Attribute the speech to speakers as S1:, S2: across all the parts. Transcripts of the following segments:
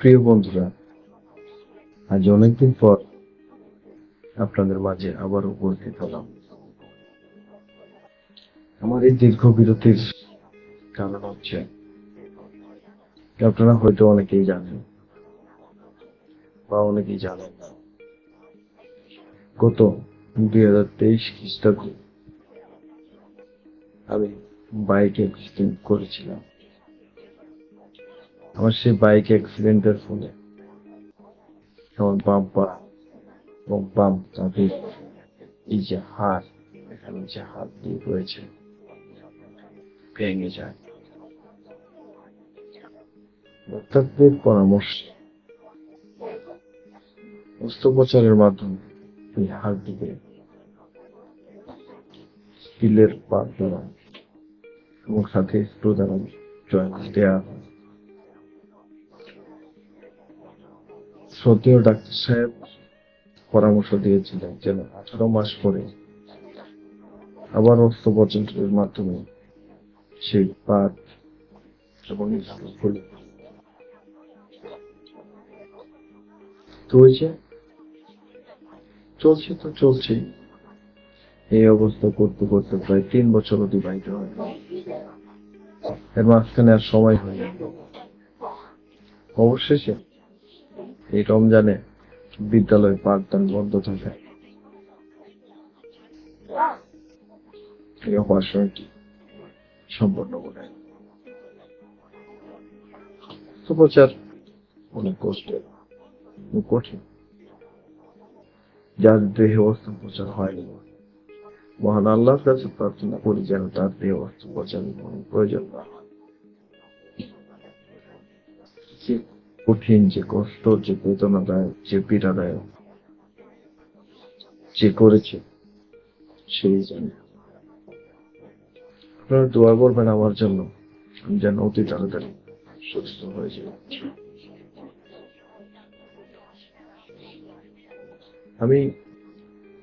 S1: প্রিয় বন্ধুরা, আজ অনেকদিন পর আপনাদের মাঝে আবার উপস্থিত হলাম। আমার এই দীর্ঘ বিরতির কারণ হচ্ছে, আপনারা হয়তো অনেকেই জানেন বা অনেকেই জানেন না, গত 2023 খ্রিস্টাব্দে আমি বাইক অ্যাক্সিডেন্ট করেছিলাম। আমার সেই বাইক অ্যাক্সিডেন্টের ফলে আমার বাম পা এবং বাম কাঁধের এই যে হাড়, এখানে যে হাত দিয়ে রয়েছে, ভেঙে যায়। ডাক্তারদের পরামর্শে অস্ত্রোপচারের মাধ্যমে এই হাড়টিকে স্টিলের পাত দ্বারা এবং সাথে স্ক্রু দ্বারা জয়েন্ট দেওয়া হয়। শ্রদ্ধেয় ডাক্তার সাহেব পরামর্শ দিয়েছিলেন যেন 18 মাস পরে আবার অস্ত্রোপচারের মাধ্যমে সেই পাত এবং স্ক্রু খুলে। তো ওই যে চলছে এই অবস্থা করতে করতে প্রায় 3 বছর অতিবাহিত হয়। এর মাঝখানে আর সময় হয়নি। অবশেষে এই রমজানে বিদ্যালয় পাঠদান বন্ধ থাকে। এই অপারেশনটি সম্পন্ন করে। অস্ত্রোপচার অনেক কষ্টের, কঠিন। যার দেহে অস্ত্রোপচার হয়নি, মহান আল্লাহর কাছে প্রার্থনা করি যেন তার দেহে অস্ত্রোপচারের কোনো প্রয়োজন না হয়। যে কঠিন, যে কষ্ট, যে বেদনাদায়ক, যে পীড়াদায়ক, যে করেছে সেই জানে। আপনারা দোয়া করবেন আমার জন্য, আমি যেন অতি তাড়াতাড়ি সুস্থ হয়ে যাই। আমি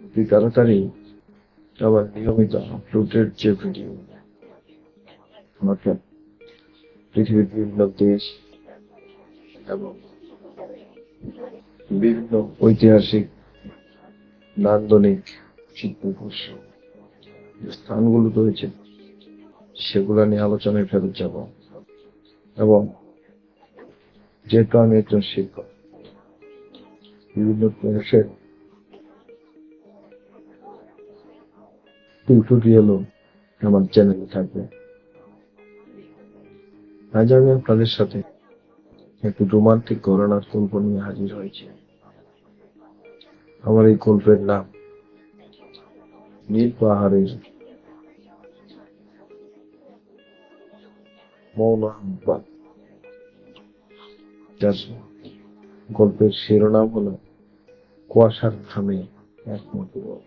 S1: অতি তাড়াতাড়ি আবার নিয়মিত আপলোডের যে ভিডিও আমাকে পৃথিবীর বিভিন্ন দেশ এবং বিভিন্ন ঐতিহাসিক, নান্দনিক, চিত্তাকর্ষক যে স্থানগুলো রয়েছে সেগুলা নিয়ে আলোচনায় ফেরত যাব। এবং যেহেতু আমি একজন শিক্ষক, বিভিন্ন দেশের টিউটোরিয়ালও আমার চ্যানেলে থাকবে। আজ আমি আপনাদের সাথে একটি রোমান্টিক ঘরানার গল্প নিয়ে হাজির হয়েছে। আমার এই গল্পের নাম নীল পাহাড়ের মৌন আহ্বান। যার গল্পের শিরোনাম হলো কুয়াশার থামে এক মধুর।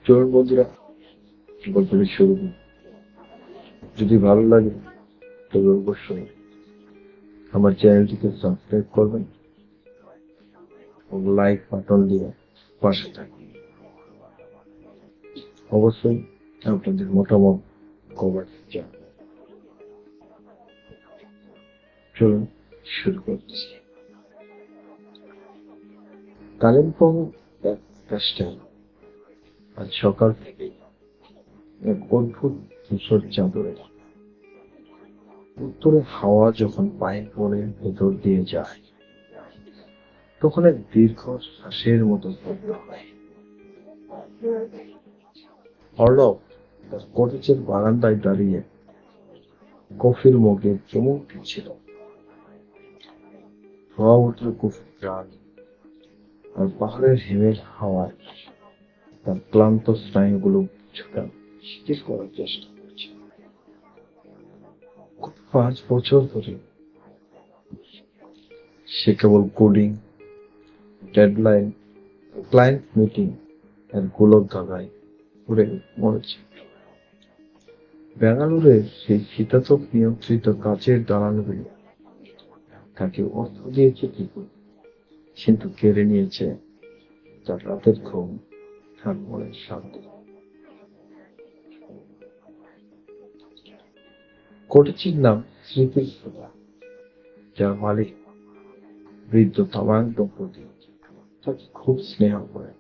S1: চলুন বন্ধুরা, গল্পটি শুরু করি। যদি ভালো লাগে তবে অবশ্যই আমার চ্যানেলটিকে সাবস্ক্রাইব করবেন এবং লাইক বাটন দিয়ে পাশে থাকবেন। অবশ্যই আপনাদের মতামত কভার চান। চলুন শুরু করছি। কালিম্পং স্টেশন আজ সকাল থেকে এক অদ্ভুত ধূসর চাদরে। উত্তরে হাওয়া যখন পায়ের পরের ভেতর দিয়ে যায়, তখন এক দীর্ঘ শ্বাসের মতো শব্দ হয়। অর্ণব তার কটেজের বারান্দায় দাঁড়িয়ে কফির মগে চুমুক দিচ্ছিল। ধোয়া উঠল কফির গ্রান, আর পাহাড়ের হিমেল হাওয়ায় তার ক্লান্ত স্নায়ুগুলো কিছুটা শিথিল করার চেষ্টা করছে। 5 বছর ধরে সে কেবল কোডিং, ডেডলাইন, ক্লায়েন্ট মিটিং এর গোলক ধাঁধায় ঘুরে মরেছে। বেঙ্গালুরের সেই শীতাতপ নিয়ন্ত্রিত কাচের দালানগুলো তাকে অর্থ দিয়েছে ঠিকই, কিন্তু কেড়ে নিয়েছে তার রাতের ঘুম, তার মনের শান্তি। কটেজটির নাম স্মৃতির, যার মালিক বৃদ্ধ তামাং দম্পতি তাকে খুব স্নেহ করে।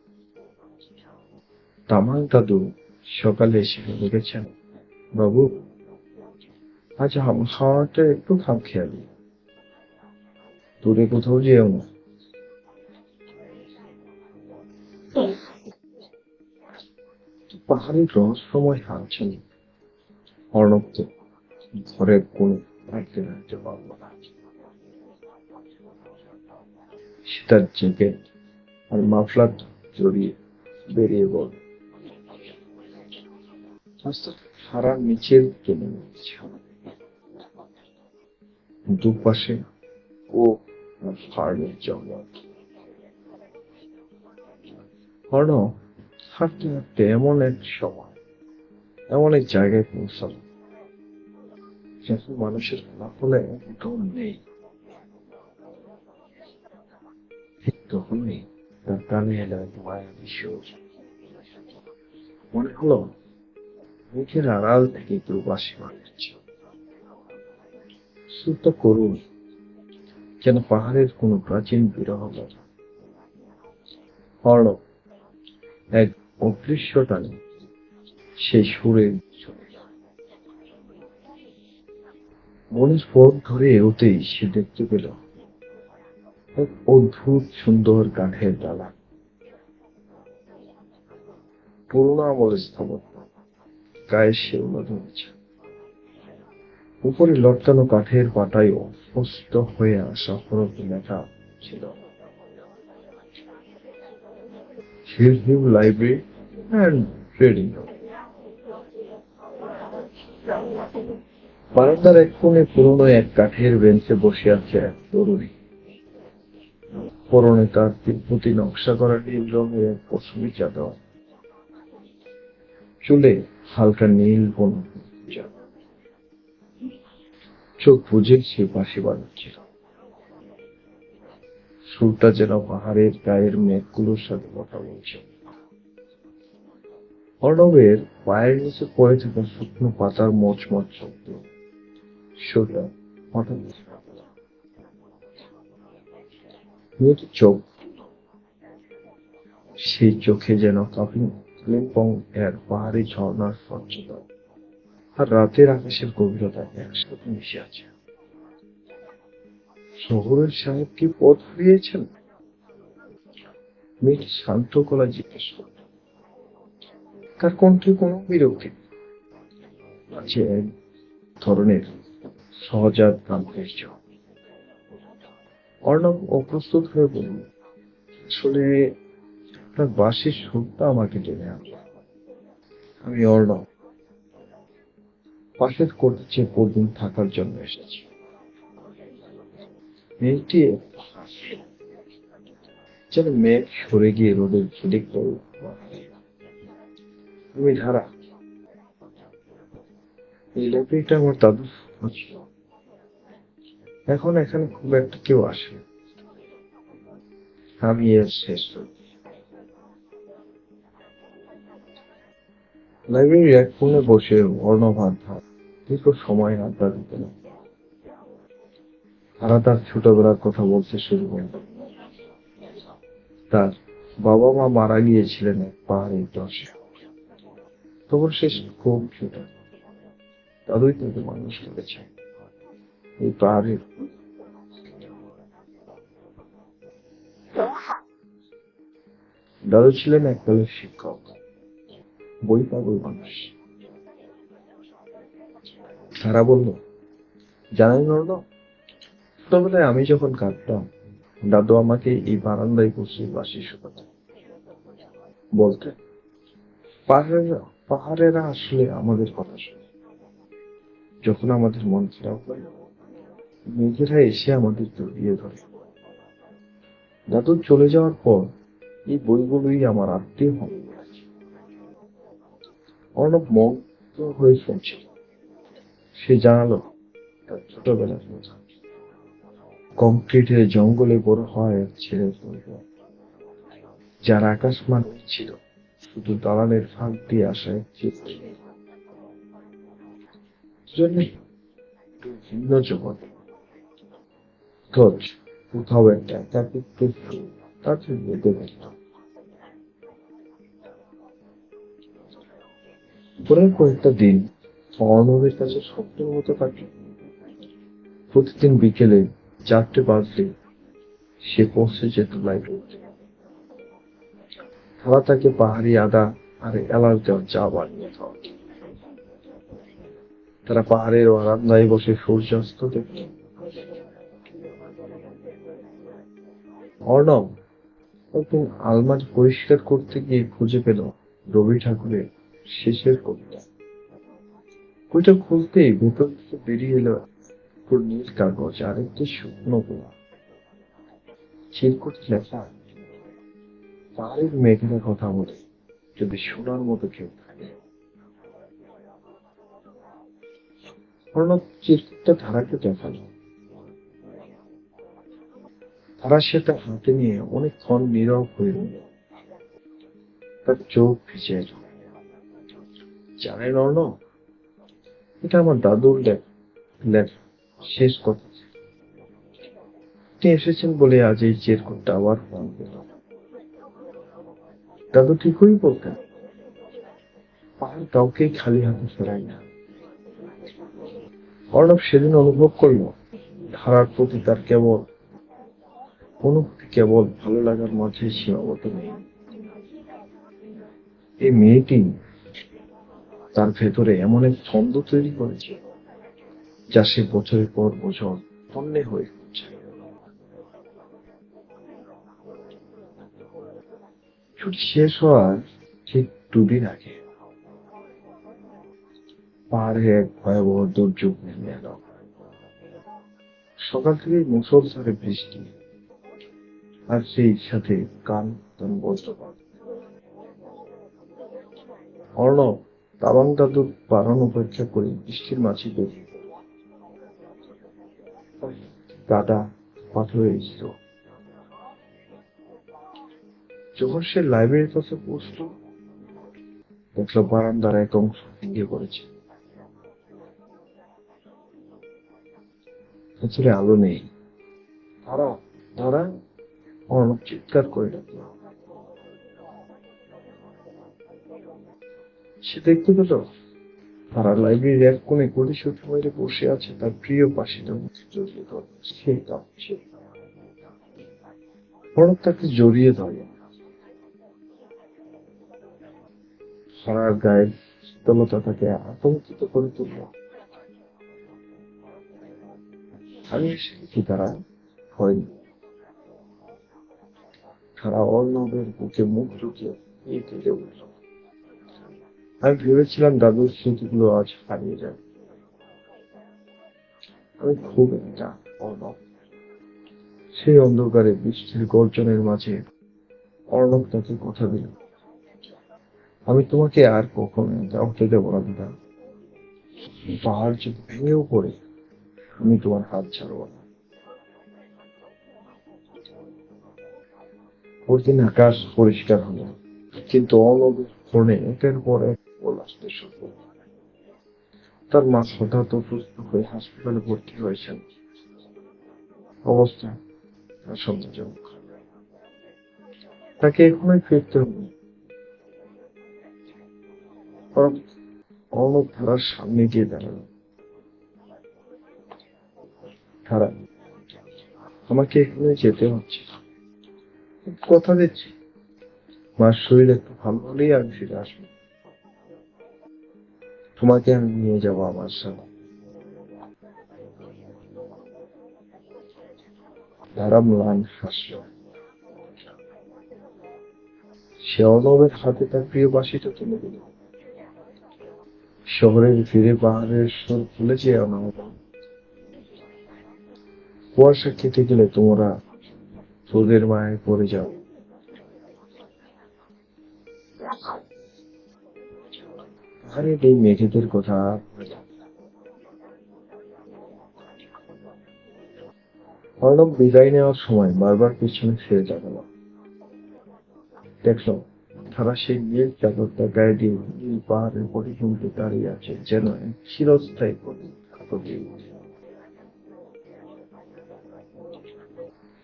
S1: তামাং দাদু সকালে এসে লিখেছেন, বাবু, আজ হাওয়াটা একটু খামখেয়ালি, দূরে কোথাও যেও না। পাহাড়ের রহস্যময় হালচাল অর্ণবকে ঘরের কোণে থাকতে রাখতে পারল না। সে তার জ্যাকেট আর মাফলার জড়িয়ে বেরিয়ে বলল, রাস্তা সারা নিচের দিকে নেমে গেছে। দুপাশে ও ফার্মের জঙ্গল। অর্ণব হাঁটতে হাঁটতে এমন এক জায়গায় পৌঁছাল যেখানে মানুষের ফলাফলে দম নেই। তখনই তার কানে এলো এক মায়াবী সুর। মনে হলো মুখের আড়াল থেকে কেউ বাঁশি বাজাচ্ছে। সুরটা করুণ, যেন পাহাড়ের কোনো প্রাচীন বিরহ গাথা। অর্ণব এক অদৃশ্য টানে সেই সুরে বনের পথ ধরে এগোতেই সে দেখতে পেল এক অদ্ভুত সুন্দর কাঠের ডালা, পুরোনো আমলের স্থাপত্য, গায়ে শিরোনা ধরেছে। উপরে লটকানো কাঠের পাতায় অস্পষ্ট হয়ে আসা হরফে লেখা ছিল, হিল লাইব্রেরি অ্যান্ড ট্রেডিং। বারান্দার এক কোণে পুরোনো এক কাঠের বেঞ্চে বসে আছে এক তরুণী। পরনে তার তিব্বতী নকশা করা নীল রঙের এক পশমি চাদর, চুলে হালকা নীল বনজা, চোখ বুঝে সে বাঁশি বাজাচ্ছিল। সুরটা যেন পাহাড়ের গায়ের মেঘগুলোর সাথে কথা বলছে। অর্ণবের পায়ের নিচে পড়ে থাকা শুকনো পাতার মচমচ শব্দ সুরটা হঠাৎ মেয়েটি চোখ, সেই চোখে যেন কালিম্পং এর পাহাড়ি ঝর্ণার স্বচ্ছতা আর রাতের আকাশের গভীরতা একসাথে মিশে আছে। শহরের সাহেব কি পথ হারিয়েছেন? মেয়েটি শান্ত গলা জিজ্ঞেস করল। তার কণ্ঠে কোনো বিরক্তি আছে, এক ধরনের সহজাত গাম্ভীর্য। অর্ণব অপ্রস্তুত হয়ে বলল, আসলে আপনার বাঁশির সুরটা আমাকে টেনে আনল। আমি অর্ণব, পাশের কটেজে কদিন থাকার জন্য এসেছি। মেয়েটি যেন মেঘ সরে গিয়ে রোদের ঝিলিক পড়ল। আমি ধারা, এই লাইব্রেরিটা আমার দাদুর স্বপ্ন ছিল। এখন এখানে খুব একটা কেউ আসে না। আমি এর শেষ। লাইব্রেরির এক কোণে বসে অর্ণব দীর্ঘ সময় আড্ডা দিতে লাগল। তারা তার ছোটবেলার কথা বলতে শুরু করল। তার বাবা মা মারা গিয়েছিলেন এক পাহাড়ের ধসে। তখন সে খুব ছোট। দাদুই তাকে মানুষ করেছে এই পাহাড়ের। দাদু ছিলেন এককালের শিক্ষক, বই পাগল মানুষ। তারা বলল, জানেন অর্ণব, ছোটবেলায় আমি যখন কাঁদতাম, দাদু আমাকে এই বারান্দায় বসে বাঁশি শোনাতেন। বলতেন, পাহাড়েরা আসলে আমাদের কথা শোনে। যখন আমাদের মন খারাপ হয়, মেঘেরা এসে আমাদের জড়িয়ে ধরে। দাদু চলে যাওয়ার পর এই বইগুলোই আমার আত্মীয় হন। অর্ণব মুগ্ধ হয়ে শুনছিল। সে জানালো তার ছোটবেলার কথা। কংক্রিটের জঙ্গলে বড় হয় এক ছেলের পরিবার, যার আকাশ মানে ছিল শুধু দালানের ফাঁক দিয়ে আসা এক চিত্র। ভিন্ন জগৎ, খোঁজ কোথাও একটা একাকিত্বের সুর তাতে বেঁধে গেল। পরের কয়েকটা দিন অর্ণবের কাছে স্বপ্নের মতো কাটল। প্রতিদিন বিকেলে 4টে বাজলে সে পৌঁছে যেত লাইব্রেরিতে। তারা তাকে পাহাড়ি আদা আর এলাচ দেওয়া চা বানিয়ে খাওয়াত। তারা পাহাড়ের বারান্দায় বসে সূর্যাস্ত দেখত। অর্ণব একদিন আলমারি পরিষ্কার করতে গিয়ে খুঁজে পেল রবি ঠাকুরের শেষের কবিতা। বইটা খুলতেই ভেতর থেকে বেরিয়ে এলো পুরো নীল কাগজ আর একটি শুকনো গোলা। চিরকুটে লেখা, পাহাড়ের মেঘেরা কথা বলে, যদি শোনার মতো কেউ থাকে। অর্ণব চিরকুটটা ধারাকে দেখালো। তারা সেটা হাতে নিয়ে অনেকক্ষণ নীরব হয়ে রইল। তার চোখ ভিজে এলো। জানেন অর্ণব, এটা আমার দাদুর লেখা শেষ কথা। আপনি এসেছেন বলে আজ এই চিরকুটটা আবার ফোন পেল। দাদু ঠিকই বলতেন, পাহাড় কাউকে খালি হাতে ফেরায় না। অর্ণব সেদিন অনুভব করল, ধারার প্রতি তার অনুভূতি কেবল ভালো লাগার মাঝে সীমাবদ্ধ নেই। এই মেয়েটি তার ভেতরে এমন এক ছন্দ তৈরি করেছে, যা সে বছরের পর বছর তন্নে হয়ে উঠছে। ছুটি শেষ হওয়ার ঠিক 2 দিন আগে পাহাড়ে এক ভয়াবহ দুর্যোগ নেমে এলো। সকাল থেকে মুষলধারে বৃষ্টি, আর সেই সাথে কান বজ্রপাত। অর্ণব তাবাং দাদুর বারণ উপেক্ষা করে বৃষ্টির মাঝে বেরিয়ে কাদা পাথরে ছিল। যখন সে লাইব্রেরির কাছে পৌঁছল, দেখলো বারান্দার এক অংশ ভেঙে পড়েছে। ভেতরে আলো নেই। তারা তারা অর্ণব চিৎকার করে ডাকল। সে দেখতে পেল তারা লাইব্রেরির এক কোণে গলিশোটি মেরে বসে আছে তার প্রিয় পাশিটা মুখে জড়িয়ে ধরে। সে কাঁপছে। অর্ণব তাকে জড়িয়ে ধরে। সারার গায়ের শীতলতা তাকে আতঙ্কিত করে তুলল। আমি এসেছি, তারা হয়নি। তারা অর্ণবের বুকে মুখ লুকিয়ে কেঁদে উঠল। আমি ভেবেছিলাম দাদুর স্মৃতিগুলো আজ হারিয়ে যাবে। আমি খুব একটা অর্ণব। সেই অন্ধকারে বৃষ্টির গর্জনের মাঝে অর্ণব তাকে কথা দিল, আমি তোমাকে আর কখনো উঠতে দেব না দাদা। পাহাড় যদি ভেঙেও পড়ে, আমি তোমার হাত ছাড়বো না। পরদিন আকাশ পরিষ্কার হলো, কিন্তু অর্ণবের ফোনে একের পর এক কল আসতে শুরু করল। তার মা হঠাৎ অসুস্থ হয়ে হাসপাতালে ভর্তি হয়েছেন। অবস্থা সন্দেহজনক। তাকে এখনই ফিরতে হবে। অর্ণব ধারার সামনে গিয়ে দাঁড়ালো। ধারা, আমাকে এখানে যেতে হচ্ছে, কথা দিচ্ছি মার শরীর একটু ভালো হলেই আমি ফিরে আসবো। তোমাকে আমি নিয়ে যাবো আমার সাথে। ধারা ম্লান হাসল। সে অর্ণবের হাতে তার প্রিয় বাঁশিটা তুলে দিল। শহরের ফিরে পাহাড়ের সুর খুলেছে অনাহত। কুয়াশা কেটে গেলে তোমরা তোদের মায়ায় পড়ে যাও। পাহাড়ের এই মেঘেদের কথা অর্ণব বিদায় নেওয়ার সময় বারবার পিছনে ফিরে তাকালো। দেখলো তারা সেই নীল চাদরটা গায়ে দিয়ে নীল পাহাড়ের পরিভূমিতে দাঁড়িয়ে আছে, যেন এক চিরস্থায়ী প্রতীক।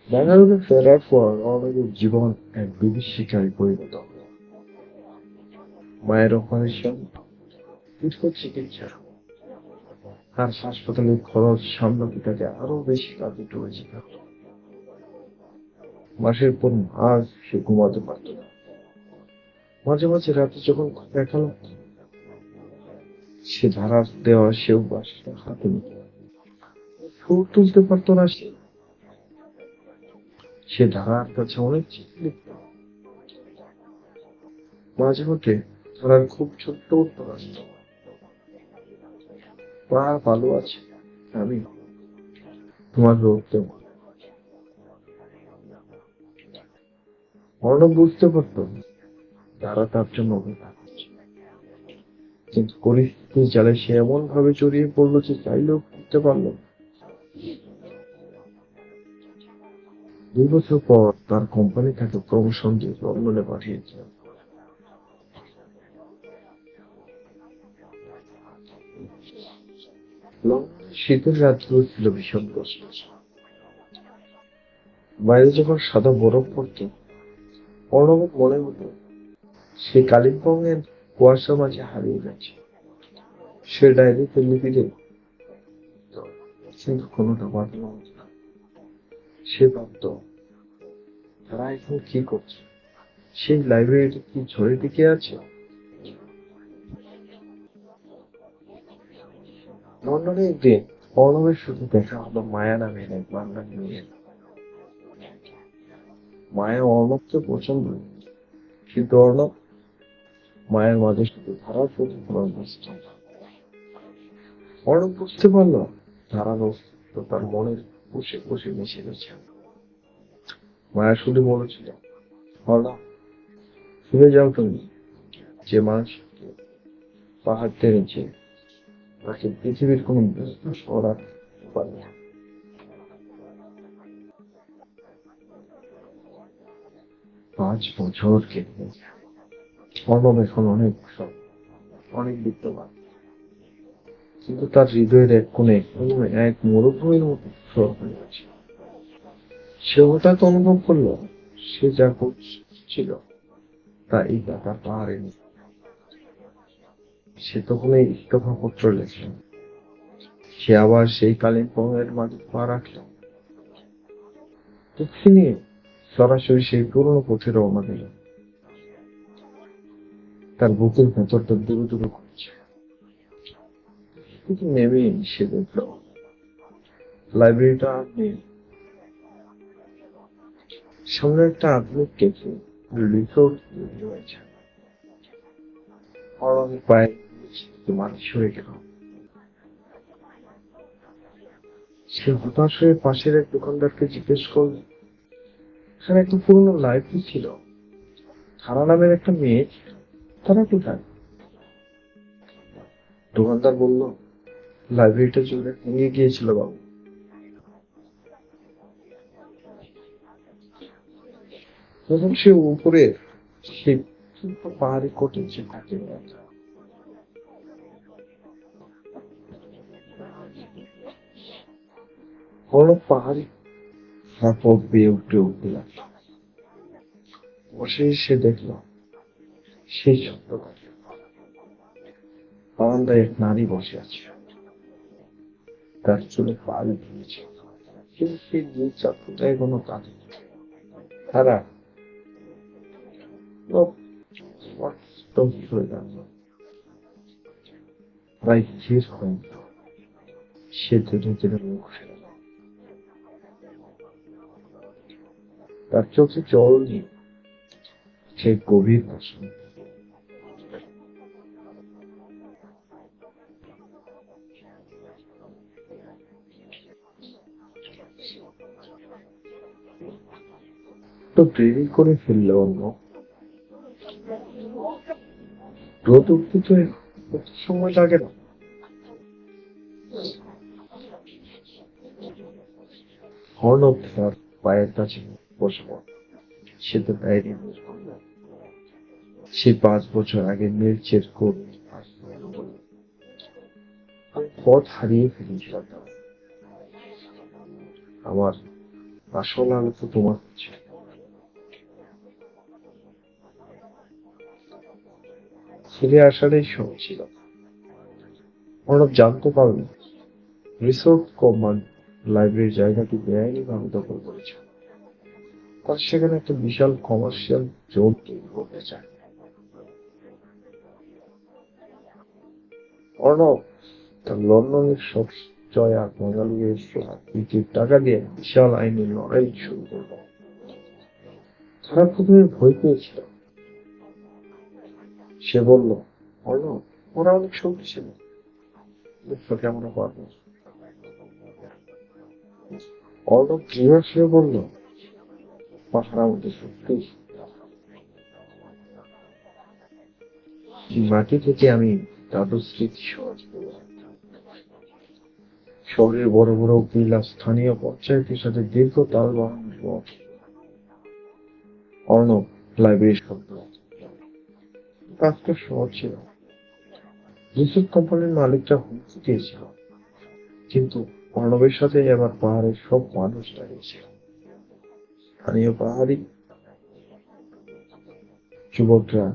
S1: বেঙ্গালুরু ফেরার পর অর্ণবের জীবন এক বিভীষিকায় পরিণত হল। মায়ের অপারেশন, দীর্ঘ চিকিৎসা আর হাসপাতালের খরচ সামলাতে তাকে আরো বেশি কাজে ডুবেছিল। মাসের পর মাস সে ঘুমাতে পারত না। মাঝে মাঝে রাতে যখন দেখা লাগতো, সে ধারা দেওয়া সেও বাসটা হাতে নিত। সুর তুলতে পারতো না সে। সে ধারার কাছে অনেক চিঠি লিখত। মাঝে মধ্যে ধারার খুব ছোট্ট উত্তর আসতো, মা ভালো আছে, আমি তোমার রোগ দেব। অর্ণব বুঝতে পারতো তারা তার জন্য অপেক্ষা করছে, কিন্তু পরিস্থিতির জালে সে এমন ভাবে জড়িয়ে পড়লো যে চাইলেও করতে পারলো না। 2 বছর পর তার কোম্পানি তাকে প্রমোশন দিয়ে লন্ডনে পাঠিয়েছে। লন্ডনের শীতের রাতগুলো ছিল ভীষণ কষ্ট। বাইরে যখন সাদা বরফ পড়ত, অর্ণবের মনে হতো সে কালিম্পং এর কুয়াশার মাঝে হারিয়ে গেছে। সে ডায়েরিতে লিপি দিত, কিন্তু কোনোটা বাঁধানো হতো না। সে ভাবত তারা এখন কি করছে, সেই লাইব্রেরিটা কি ঝড়ে টিকে আছে। লন্ডনে একদিন অর্ণবের শুধু দেখা হলো মায়া নামের এক বাঙালি মেয়ে। মায়া অর্ণবকে পছন্দ, কিন্তু অর্ণব মায়ের মাঝে শুধু ধারার প্রতি ভালোবাসত। অর্ণব বুঝতে পারলো ধারার অস্তিত্ব তার মনের বসে বসে মিশে গেছে। মায়া শুধু বলেছিল, অর্ণব ফিরে যাও তুমি, যে মানুষকে পাহাড় টেনেছে তাকে পৃথিবীর কোনো বিশ্বাস করার পারে না। 5 বছর কেটে গেছে। অর্ণব এখন অনেক অনেক বিত্তবান, কিন্তু তার হৃদয়ের এক কোণে এক মরুভূমির মতো সর হয়ে আছে। সে হঠাৎ অনুভব করলো সে যা করছিল তা এই টাকার পাহাড়ে নেই। সে তখন এই ইস্তফা পত্র লেখে। সে আবার সেই কালিম্পং এর মাঝে পা রাখল। ট্যাক্সি নিয়ে সরাসরি সেই পুরনো পথে রওনা দিল। তার বুকের ভেতরটা দুরু দুরু করছে। কিন্তু নেমেই সে দেখল লাইব্রেরিটা আর নেই। সামনে একটা আধুনিক ক্যাফে, রিসোর্ট রয়েছে। অরণ্য পায়ে মানুষ সরে গেল। সে হতাশ হয়ে পাশের এক দোকানদারকে জিজ্ঞেস করল, এখানে একটা পুরনো লাইব্রেরি ছিল, ধারা নামের একটা মেয়ে, তারা কোথায়? দোকানদার বলল, লাইব্রেরিটা জুড়ে ভেঙে গিয়েছিল বাবু। তখন সে উপরে সে পাহাড়ি কটেছে থাকে। বড় পাহাড়ি ফাঁক বেয়ে উঠে উঠতে লাগলো। বসে সে দেখল সেই ছোট্ট বারান্দায় এক নারী বসে আছে। তার চুলে পাল ভেঙেছে, কিন্তু সেই দুই চাকুটায় কোনো কাঁধে তারা হয়ে গেল। প্রায় স্থির হয়ে গেল। সে ধীরে ধীরে মুখ ফেরাল। তার চোখে জল নিয়ে সে গভীর প্রশ্ন, তো দেরি করে ফেললে অন্য রোদ উঠতে তো এত সময় লাগে না। অর্ণব তার পায়ের কাছে বসে পড়ল। সে তো ডায়েরি সে 5 বছর আগে মির্চের কোট পথ হারিয়ে ফেলেছিলাম। আমার আসল আলো তো তোমার হচ্ছে। ফিরে আসাটাই সহজ ছিল। অর্ণব জানতে পারল রিসোর্ট কোম্পানি লাইব্রেরির জায়গাটি বেআইনি ভাবে দখল করেছে। তার সেখানে একটা বিশাল কমার্শিয়াল জোন তৈরি করতে চায়। অর্ণব তার লন্ডনের সব জয় আর বাঙালির ফ্ল্যাট বিক্রির টাকা দিয়ে বিশাল আইনি লড়াই শুরু করল। তারা প্রথমে ভয় পেয়েছিল। সে বলল, অর্ণব, ওরা অনেক শক্তিশালী, তোকে আমরা পারবো। অর্ণব দৃঢ় সুরে বলল, পাহাড় আমাদের সত্যি। মাটি থেকে আমি দাদুর স্মৃতি সহজ করব। শহরের বড় বড় উকিল আর স্থানীয় পঞ্চায়েতের সাথে দীর্ঘ তাল বাহানোর পর অর্ণব লাইব্রেরির শব্দ। কাজটা সহজ ছিল। রিসোর্ট কোম্পানির মালিকটা হুমকি দিয়েছিল, কিন্তু অর্ণবের সাথে এবার পাহাড়ের সব মানুষ দাঁড়িয়েছিল। স্থানীয় পাহাড়ি যুবকরা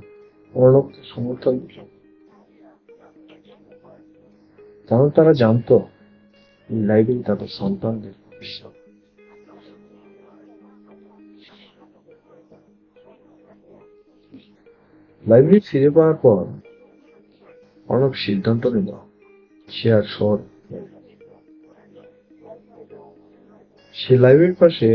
S1: অর্ণবকে সমর্থন দিল, কারণ তারা জানতো এই লাইব্রেরি তাদের সন্তানদের ভবিষ্যৎ। লাইব্রেরি ফিরে পাওয়ার পর অর্ণব সিদ্ধান্ত নিল সে আর শহর। সে লাইব্রেরির পাশে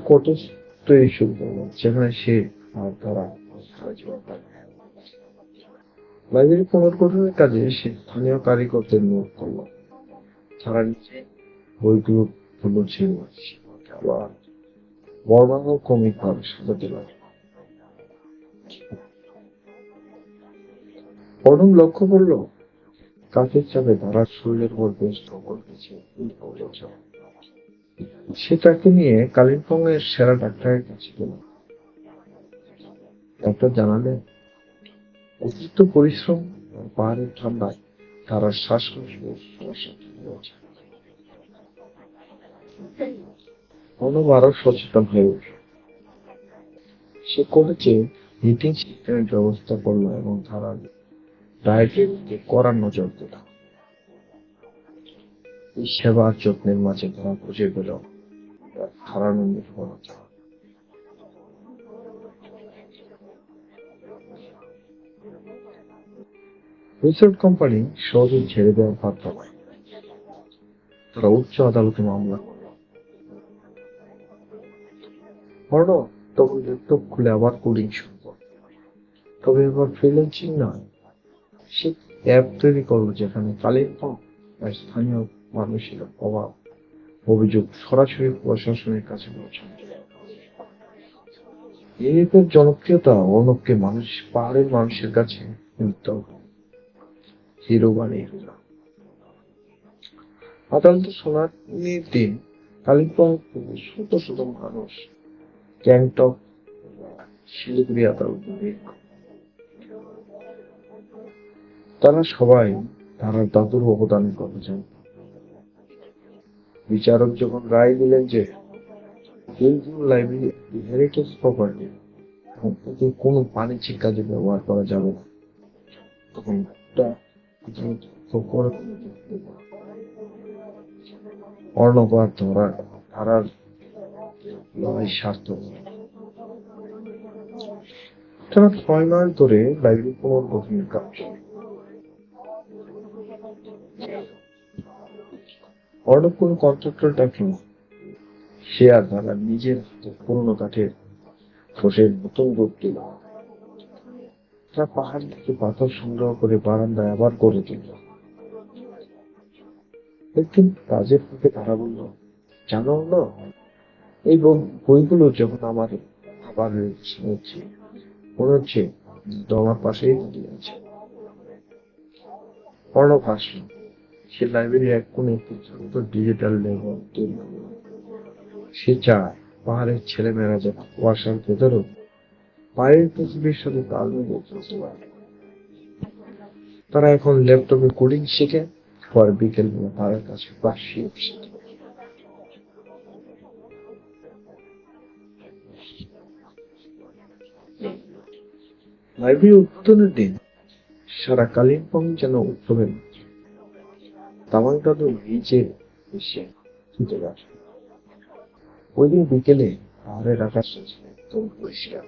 S1: কটেজ তৈরি শুরু করলো, যেখানে সে আর তারা সারা জীবন থাকবে। লাইব্রেরি পুনর্গঠনের কাজে সে স্থানীয় কারিগরদের নিয়োগ করলো। তারা নিজে বইগুলো তুলেছিল, আবার বর্ণাঢ্য কমিক ভাবে সাজাতে লাগলো। অর্ণব লক্ষ্য করলো কাঠের চাপে তারার শরীরের উপর বেশ দখল দিচ্ছে। সে তাকে নিয়ে কালিম্পং এর সেরা ডাক্তারের কাছে গেল। ডাক্তার জানালেন অতিরিক্ত পরিশ্রম আর পাহাড়ের ঠান্ডায় তারা শ্বাসকষ্টের সমস্যা হয়েছে। অর্ণব আরো সচেতন হয়ে উঠল। সে করেছে হিটিং সিস্টেমের ব্যবস্থা করলো এবং তারা ডায়েটের দিকে কড়া নজর দিল। এই সেবা আর যত্নের মাঝে তারা খুঁজে পেল হারানো নির্ভরতা। রিসোর্ট কোম্পানি সহজে ছেড়ে দেওয়ার ভার পায়। তারা উচ্চ আদালতে মামলা করে। অর্ণব তখন ল্যাপটপ খুলে আবার কোডিং শুরু করে। তবে এবার ফ্রিল্যান্সিং নয়, সে অ্যাপ তৈরি করলো যেখানে কালিম্পং আর স্থানীয় মানুষের অভাব অভিযোগ সরাসরি প্রশাসনের কাছে পৌঁছানো। এই অ্যাপের জনপ্রিয়তা অর্ণবকে পাহাড়ের মানুষের কাছে হিরো বানিয়ে দিল। আদালতে শুনানির দিন কালিম্পং থেকে শত শত মানুষ গ্যাংটক, শিলিগুড়ি আদালতে ভিড় করে। তারা সবাই তারার দাদুর অবদানের কথা জানত। বিচারক যখন রায় দিলেন যে লাইব্রেরি হেরিটেজ প্রপার্টি এবং এতে কোনো বাণিজ্যিক কাজে ব্যবহার করা যাবে না, তখন অর্ণব আর ধারার লড়াই সার্থক। টানা 6 মাস ধরে লাইব্রেরি পুনর্গঠনের কাজ। অর্ণব কোনো কন্ট্রাক্টর ডাকল না। সে আর তারা নিজের হাতে পুরনো কাঠের ঠোঁটের নতুন রূপ দিল। তারা পাহাড় থেকে পাথর সংগ্রহ করে বারান্দায় আবার গড়ে তুলল। একদিন কাজের ফাঁকে তারা বলল, জানো না, এই বইগুলো যখন আমার আবার শুনেছি, মনে হচ্ছে আমার পাশেই দাঁড়িয়ে আছে। অর্ণব হাসল। সে লাইব্রেরির এক কোণে একটি ছোট ডিজিটাল লেভেল তৈরি করল। সে চায় পাহাড়ের ছেলেমেয়েরা যেন কুয়াশার ভেতরেও বাইরের পৃথিবীর সাথে তাল মিলিয়ে চলতে পারে। তারা এখন ল্যাপটপে কোডিং শিখে, পরে বিকেল বেলা তাদের কাছে বাসি। লাইব্রেরি উদ্বোধনের দিন সারা কালিম্পং যেন উৎসবের মতো। তামাং দাদু নিজে এসে ছুটে আসে। ওই দিন বিকেলে পাহাড়ের আকাশ একদম পরিষ্কার,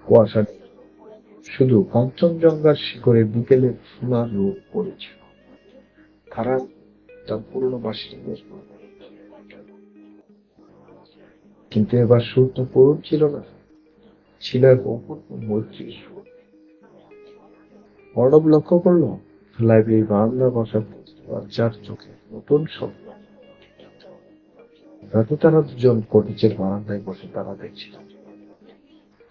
S1: কুয়াশা নেই, শুধু কাঞ্চনজঙ্ঘার শিখরে বিকেলের সোনার রূপ পড়েছে। তারা তার পুরনো বাসিন্দাদের, কিন্তু এবার সুরটা করুণ ছিল না, ছিল এক অপূর্ব মৈত্রীর সুর। অর্ণব লক্ষ্য করলো লাইব্রেরির বারান্দা বসা বাচ্চার চোখে নতুন স্বপ্ন। রাতে তারা দুজন কটেজের বারান্দায় বসে তারা দেখছিল।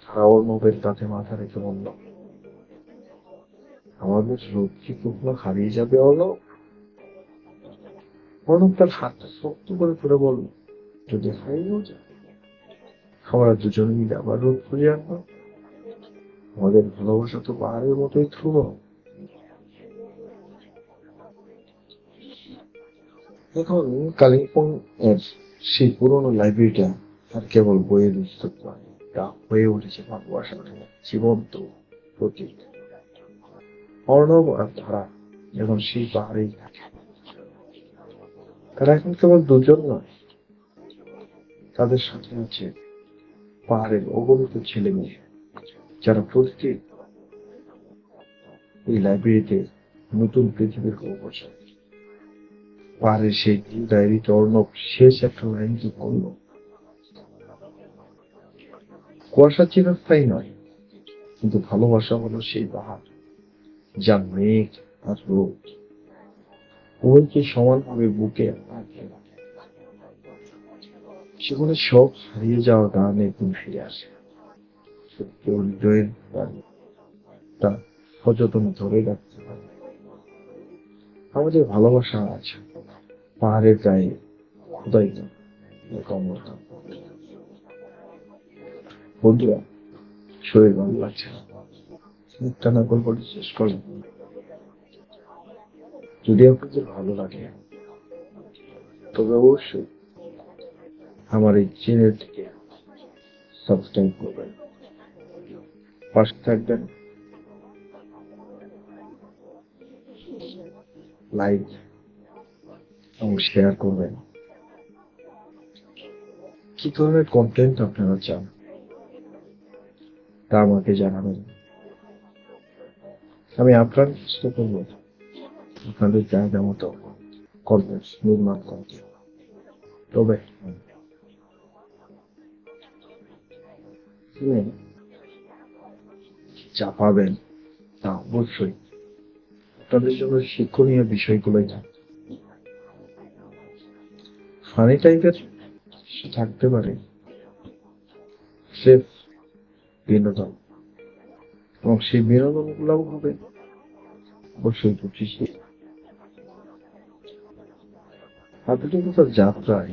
S1: তারা অর্ণবের কাঁধে মাথা রেখে বলল, আমাদের রোগ কি কখনো হারিয়ে যাবে অর্ণব? অর্ণব তার হাতটা শক্ত করে ধরে বলল, যদি হারিয়েও যায়, আমরা দুজন মিলে আবার রোদ খুঁজে আনবো। আমাদের ভালোবাসা তো পাহাড়ের মতোই ধ্রুব। এখন কালিম্পং এর সেই পুরোনো লাইব্রেরিটা আর কেবল বইয়ের পুস্তক নয়, তা হয়ে উঠেছে ভালোবাসার জীবন্ত প্রতীক। অর্ণব আর তারা এখন সেই পাহাড়েই থাকে। তারা এখন কেবল দুজন নয়, তাদের সাথে আছে পাহাড়ের অগণিত ছেলে মেয়ে, যারা প্রতিদিন এই লাইব্রেরিতে নতুন পৃথিবীর খবর চায়। পাহাড়ের সেই ডায়েরিতে অর্ণব শেষ একটা লাইন যোগ করল, কুয়াশা চিরস্থায়ী নয়, কিন্তু ভালোবাসা হলো সেই পাহাড়, যা মেঘ আর রোদ উভয়কে সমানভাবে বুকে রাখে। সেখানে সব হারিয়ে যাওয়া গান একদিন ফিরে আসে, কেউ হৃদয়ের তা সযত্ন ধরে রাখতে পারে। আমাদের ভালোবাসা আছে পাহাড়ের গায়ে খোদাই অমরতা। বন্ধুরা, শরীর ভালো লাগছে না, টানা গল্পটি শেষ করলাম। যদি আপনাদের ভালো লাগে তবে অবশ্যই আমার এই চ্যানেলটিকে সাবস্ক্রাইব করবেন, পাশে থাকবেন, লাইক এবং শেয়ার করবেন। কি ধরনের কন্টেন্ট আপনারা চান তা আমাকে জানাবেন। আমি আপনার চেষ্টা করব আপনাদের জায়গা মতো কন্টেন্ট নির্মাণ করতে। তবে যা পাবেন তা অবশ্যই আপনাদের জন্য শিক্ষণীয় বিষয়গুলোই থাকবে। ফানি টাইপের থাকতে পারে, স্রেফ বিনোদন, এবং সেই বিনোদন গুলাও হবে অবশ্যই 25 আধুনিকতার যাত্রায়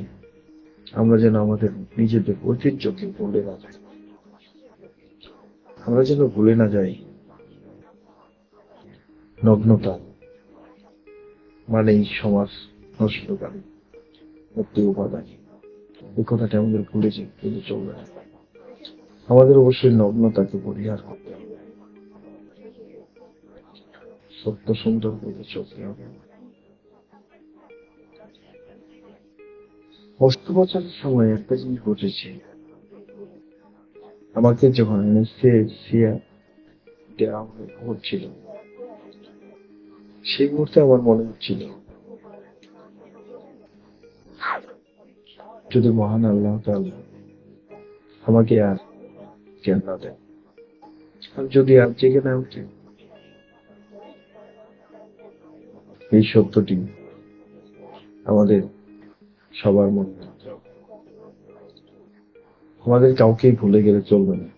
S1: আমরা যেন আমাদের নিজেদের ঐতিহ্যকে ভুলে না যাই। আমরা যেন ভুলে না যাই নগ্নতা মানেই সমাজ নষ্টকারী একটি উপাদান। এই কথাটা আমাদের ভুলে যেতে চলবে না। আমাদের অবশ্যই নগ্নতাকে পরিহার করতে হবে, সত্য সুন্দর করে চলতে হবে। অস্ত্রোপচারের সময় একটা জিনিস ঘটেছে, আমাকে যখন অ্যানেস্থেসিয়া দেওয়া হচ্ছিল, সেই মুহূর্তে আমার মনে হচ্ছিল, যদি মহান আল্লাহ তাআলা আমাকে আর জ্ঞান না দেন, আর যদি আর জেগে না উঠে, এই সত্যটি আমাদের সবার মনে রাখতে হবে। আমাদের কাউকেই ভুলে গেলে চলবে না,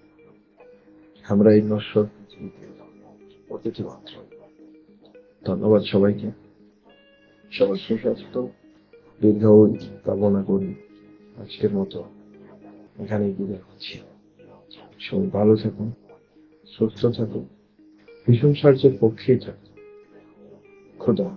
S1: আমরা এই নশ্বর পৃথিবীতে অতিথি মাত্র। ধন্যবাদ সবাইকে, সবার সুস্বাস্থ্য দীর্ঘায়ু কামনা করি। আজকের মতো এখানেই বিদায় হচ্ছি। সবাই ভালো থাকুন, সুস্থ থাকুন, ভীষণ সার্জের পক্ষেই থাকুন। খোদা।